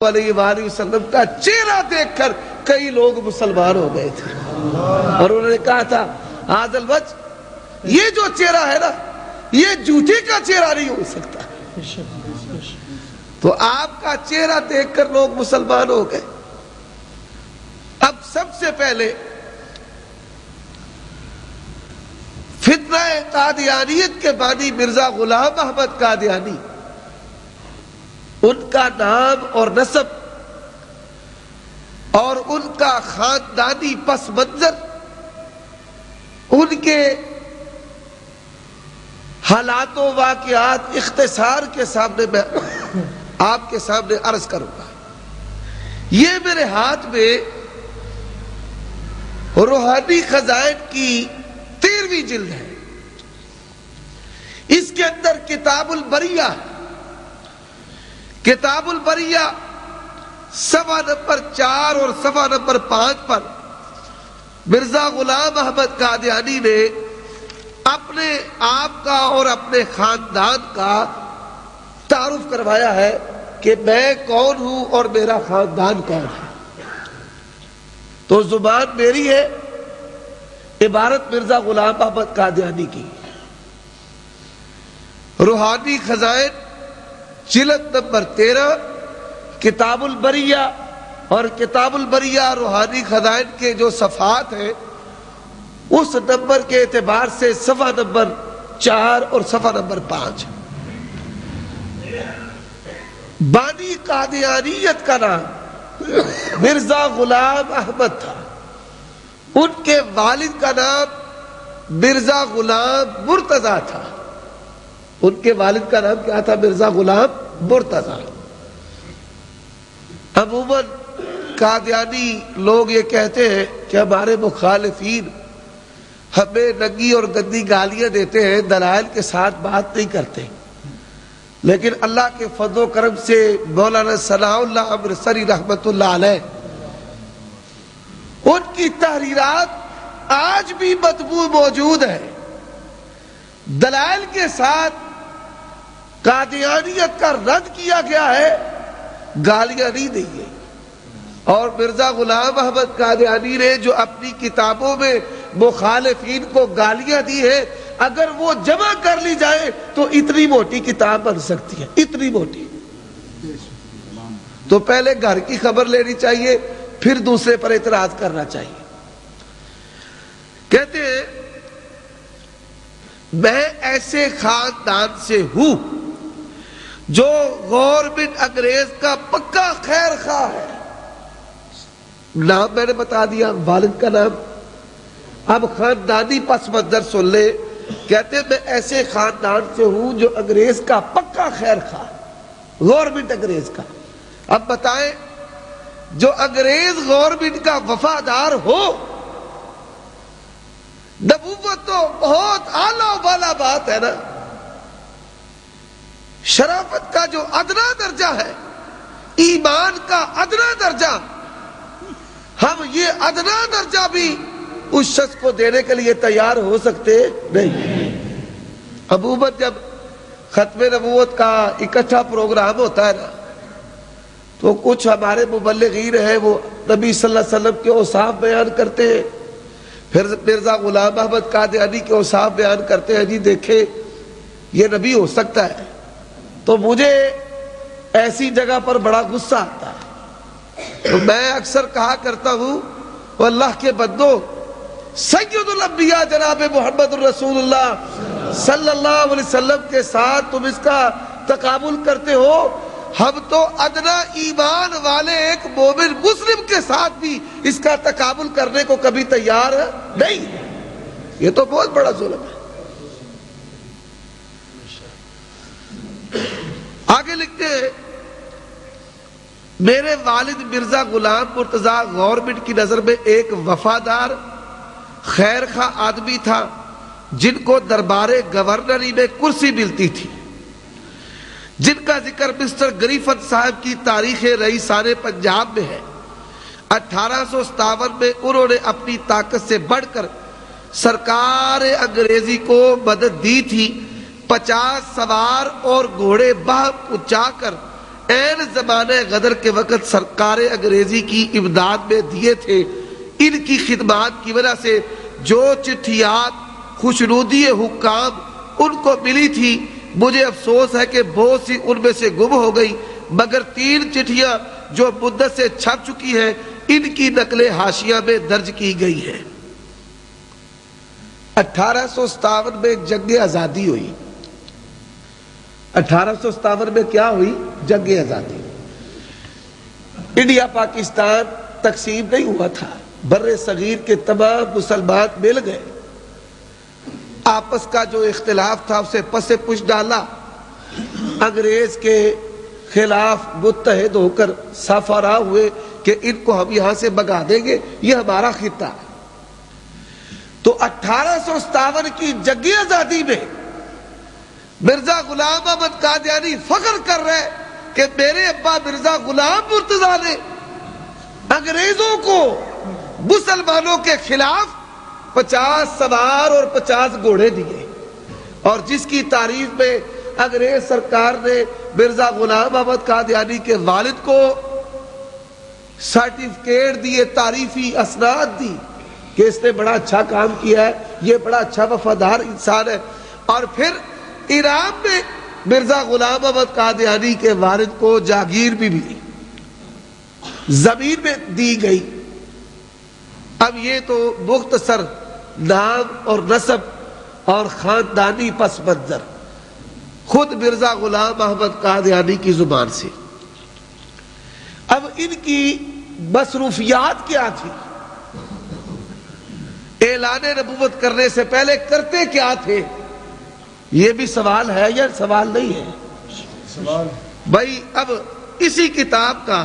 علیہ وآلہ وسلم کا چہرہ دیکھ کر کئی لوگ مسلمان ہو گئے تھے اور انہوں نے کہا تھا حاذل وجہ، یہ جو چہرہ ہے نا یہ جھوٹے کا چہرہ نہیں ہو سکتا۔ تو آپ کا چہرہ دیکھ کر لوگ مسلمان ہو گئے۔ اب سب سے پہلے فتنہ قادیانیت کے بانی مرزا غلام احمد قادیانی، ان کا نام اور نسب اور ان کا خاندانی پس منظر، ان کے حالات و واقعات اختصار کے سامنے میں آپ کے سامنے عرض کروں گا۔ یہ میرے ہاتھ میں روحانی خزائن کی 13ویں جلد ہے۔ اس کے اندر کتاب البریہ، کتاب البریہ صفحہ نمبر 4 اور صفحہ نمبر 5 پر مرزا غلام احمد قادیانی نے اپنے آپ کا اور اپنے خاندان کا تعارف کروایا ہے کہ میں کون ہوں اور میرا خاندان کون ہے۔ تو زبان میری ہے، عبارت مرزا غلام احمد قادیانی کی۔ روحانی خزائن جلد نمبر 13، کتاب البریہ، اور کتاب البریہ روحانی خزائن کے جو صفحات ہیں اس نمبر کے اعتبار سے صفحہ نمبر 4 اور صفحہ نمبر 5۔ بانی قادیانیت کا نام مرزا غلام احمد تھا، ان کے والد کا نام مرزا غلام مرتضیٰ تھا۔ ان کے والد کا نام کیا تھا؟ مرزا غلام مرتضیٰ۔ عموماً قادیانی لوگ یہ کہتے ہیں کہ ہمارے مخالفین ہمیں ننگی اور گندی گالیاں دیتے ہیں، دلائل کے ساتھ بات نہیں کرتے، لیکن اللہ کے فضل و کرم سے مولانا ثناء اللہ امرتسری رحمت اللہ علیہ، ان کی تحریرات آج بھی مطبوع موجود ہے۔ دلائل کے ساتھ قادیانیت کا رد کیا گیا ہے، گالیاں نہیں دی گئی۔ اور مرزا غلام احمد قادیانی نے جو اپنی کتابوں میں مخالفین کو گالیاں دی ہیں، اگر وہ جمع کر لی جائے تو اتنی موٹی کتاب بن سکتی ہے، اتنی موٹی۔ تو پہلے گھر کی خبر لینی چاہیے، پھر دوسرے پر اعتراض کرنا چاہیے۔ کہتے ہیں میں ایسے خاندان سے ہوں جو گورنمنٹ انگریز کا پکا خیر خواہ ہے۔ نام میں نے بتا دیا، والد کا نام۔ اب خاندانی پس منظر سن لے۔ کہتے ہیں میں ایسے خاندان سے ہوں جو انگریز کا پکا خیر خواہ، گورنمنٹ انگریز کا۔ اب بتائیں، جو انگریز گورنمنٹ کا وفادار ہو، نبوت تو بہت اعلیٰ و بالا بات ہے نا۔ شرافت کا جو ادنا درجہ ہے، ایمان کا ادنا درجہ، ہم یہ ادنا درجہ بھی اس شخص کو دینے کے لیے تیار ہو سکتے نہیں۔ عموماً جب ختم نبوت کا اکٹھا پروگرام ہوتا ہے نا، تو کچھ ہمارے مبلغین ہیں وہ نبی صلی اللہ علیہ وسلم کے اوصاف بیان کرتے ہیں، پھر مرزا غلام احمد قادیانی کے اوصاف بیان کرتے ہیں، جی دیکھیں یہ نبی ہو سکتا ہے۔ تو مجھے ایسی جگہ پر بڑا غصہ آتا ہے، تو میں اکثر کہا کرتا ہوں، اللہ کے بندو، سید الانبیاء جناب محمد الرسول اللہ صلی اللہ علیہ وسلم کے ساتھ تم اس کا تقابل کرتے ہو، ہم تو ادنا ایمان والے ایک مومن مسلم کے ساتھ بھی اس کا تقابل کرنے کو کبھی تیار نہیں۔ یہ تو بہت بڑا ظلم ہے۔ آگے لکھتے ہیں، میرے والد مرزا غلام مرتضیٰ گورنمنٹ کی نظر میں ایک وفادار خیر خواہ آدمی تھا، جن کو دربار گورنری میں کرسی ملتی تھی، جن کا ذکر مسٹر گریفن صاحب کی تاریخ رئیسان پنجاب میں ہے۔ 1857 میں انہوں نے اپنی طاقت سے بڑھ کر سرکار انگریزی کو مدد دی تھی۔ 50 سوار اور گھوڑے بہم اچا کر عین زمانے غدر کے وقت سرکار انگریزی کی امداد میں دیے تھے، ان کی خدمات کی وجہ سے جو چٹھیات خوشنودی حکام ان کو ملی تھی، مجھے افسوس ہے کہ بہت سی ان میں سے گم ہو گئی، مگر 3 چٹھیاں جو مدت سے چھپ چکی ہیں ان کی نقلیں حاشیہ میں درج کی گئی ہیں۔ 1857 میں جنگ آزادی ہوئی۔ 1857 میں کیا ہوئی؟ جنگ آزادی۔ انڈیا پاکستان تقسیم نہیں ہوا تھا، بر صغیر کے تمام مسلمان مل گئے، آپس کا جو اختلاف تھا اسے پس پش ڈالا، انگریز کے خلاف متحد ہو کر سفارا ہوئے کہ ان کو ہم یہاں سے بھگا دیں گے، یہ ہمارا خطہ ہے۔ تو 1857 کی جنگ آزادی میں مرزا غلام احمد قادیانی فخر کر رہے کہ میرے ابا مرزا غلام مرتضیٰ نے انگریزوں کو مسلمانوں کے خلاف 50 سوار اور 50 گھوڑے دیے، اور جس کی تعریف میں انگریز سرکار نے مرزا غلام احمد قادیانی کے والد کو سرٹیفکیٹ دیے، تعریفی اسناد دی کہ اس نے بڑا اچھا کام کیا ہے، یہ بڑا اچھا وفادار انسان ہے۔ اور پھر ایران میں مرزا غلام احمد قادیانی کے والد کو جاگیر بھی ملی، زمین میں دی گئی۔ اب یہ تو مختصر نام اور نسب اور خاندانی پس منظر خود مرزا غلام احمد قادیانی کی زبان سے۔ اب ان کی مصروفیات کیا تھی؟ اعلان نبوت کرنے سے پہلے کرتے کیا تھے؟ یہ بھی سوال ہے یا سوال نہیں ہے؟ سوال بھائی۔ اب اسی کتاب کا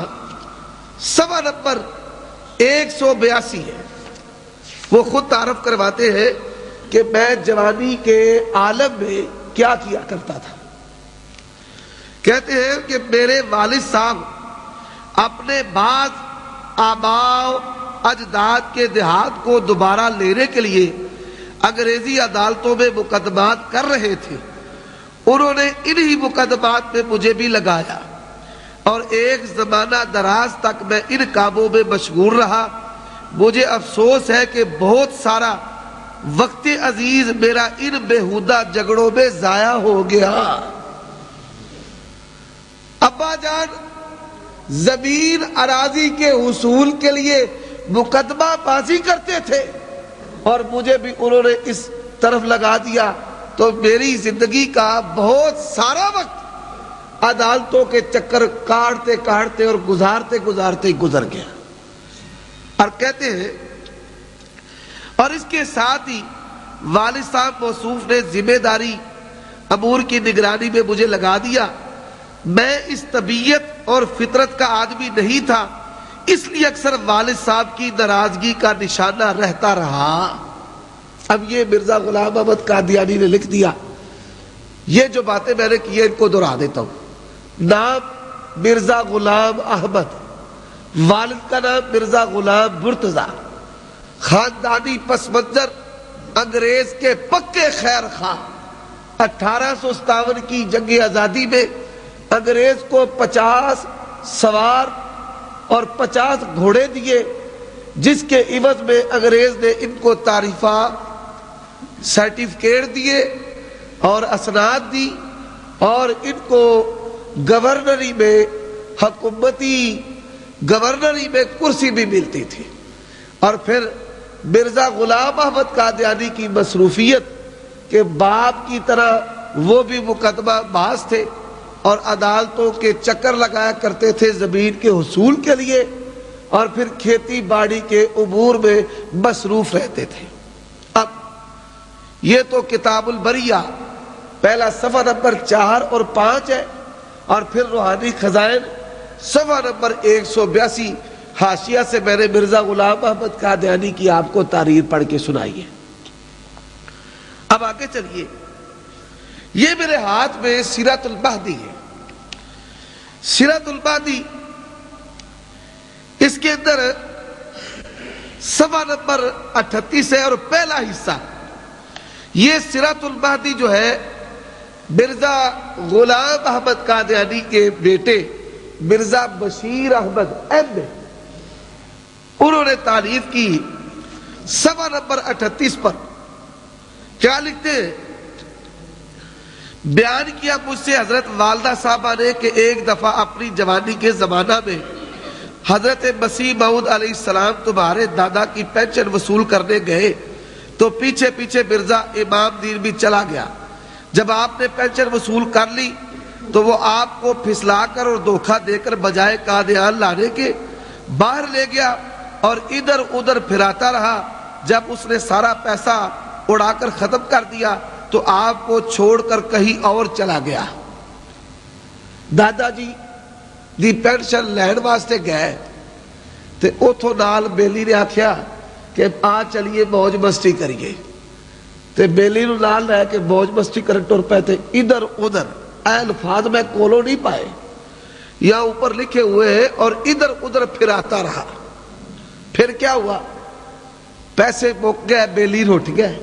صفحہ نمبر 182 ہے، وہ خود تعارف کرواتے ہیں کہ میں جوانی کے عالم میں کیا کیا کرتا تھا۔ کہتے ہیں کہ میرے والد صاحب اپنے بعض آباء اجداد کے دیہات کو دوبارہ لینے کے لیے انگریزی عدالتوں میں مقدمات کر رہے تھے، انہوں نے انہی مقدمات میں مجھے بھی لگایا، اور ایک زمانہ دراز تک میں ان کاموں میں مشغول رہا۔ مجھے افسوس ہے کہ بہت سارا وقت عزیز میرا ان بےہودہ جھگڑوں میں ضائع ہو گیا۔ ابا جان زمین اراضی کے حصول کے لیے مقدمہ بازی کرتے تھے، اور مجھے بھی انہوں نے اس طرف لگا دیا، تو میری زندگی کا بہت سارا وقت عدالتوں کے چکر کاٹتے کاٹتے اور گزارتے گزارتے گزر گیا۔ اور کہتے ہیں، اور اس کے ساتھ ہی والد صاحب موصوف نے ذمہ داری امور کی نگرانی میں مجھے لگا دیا۔ میں اس طبیعت اور فطرت کا آدمی نہیں تھا، اس لیے اکثر والد صاحب کی ناراضگی کا نشانہ رہتا رہا۔ اب یہ مرزا غلام احمد قادیانی نے لکھ دیا۔ یہ جو باتیں میں نے کی ہیں ان کو دہرا دیتا ہوں۔ نام مرزا غلام احمد، والد کا نام مرزا غلام مرتضیٰ، خاندانی پس منظر انگریز کے پکے خیر خواہ۔ 1857 کی جنگ آزادی میں انگریز کو 50 سوار اور 50 گھوڑے دیے، جس کے عوض میں انگریز نے ان کو تعریفہ سرٹیفکیٹ دیے اور اسناد دی، اور ان کو گورنری میں حکومتی گورنری میں کرسی بھی ملتی تھی۔ اور پھر مرزا غلام احمد قادیانی کی مصروفیت کہ باپ کی طرح وہ بھی مقدمہ باز تھے اور عدالتوں کے چکر لگایا کرتے تھے زمین کے حصول کے لیے، اور پھر کھیتی باڑی کے امور میں مصروف رہتے تھے۔ اب یہ تو کتاب البریہ پہلا صفحہ نمبر 4 اور 5 ہے، اور پھر روحانی خزائن صفحہ نمبر 182 حاشیہ سے میں نے مرزا غلام احمد قادیانی کی آپ کو تحریر پڑھ کے سنائی ہے۔ اب آگے چلیے، یہ میرے ہاتھ میں سیرت المہدی ہے۔ سیرت المہدی، اس کے اندر صفحہ نمبر 38 ہے اور پہلا حصہ۔ یہ سیرت المہدی جو ہے مرزا غلام احمد قادیانی کے بیٹے مرزا بشیر احمد ایم نے، انہوں نے تعریف کی صفحہ نمبر 38 پر کیا لکھتے ہیں؟ بیان کیا مجھ سے حضرت والدہ صاحبہ نے کہ ایک دفعہ اپنی جوانی کے زمانہ میں حضرت مسیح موعود علیہ السلام تمہارے دادا کی پینشن وصول کرنے گئے تو پیچھے پیچھے مرزا امام دین بھی چلا گیا۔ جب آپ نے پینشن وصول کر لی تو وہ آپ کو پھسلا کر اور دھوکہ دے کر بجائے قادیان لانے کے باہر لے گیا اور ادھر ادھر پھراتا رہا۔ جب اس نے سارا پیسہ اڑا کر ختم کر دیا تو آپ کو چھوڑ کر کہیں اور چلا گیا۔ دادا جی دی پینشن لین واسطے گئے تے اتھوں نال بیلی نے آکھیا کہ آ چلیے موج مستی کریے، تے بیلی نو نال لے کے موج مستی کرن ٹر پے تے ادھر ادھر اے الفاظ میں کولو نہیں پائے یا اوپر لکھے ہوئے ہیں، اور ادھر ادھر پھراتا رہا۔ پھر کیا ہوا؟ پیسے مک گئے، بیلی روٹ گئے۔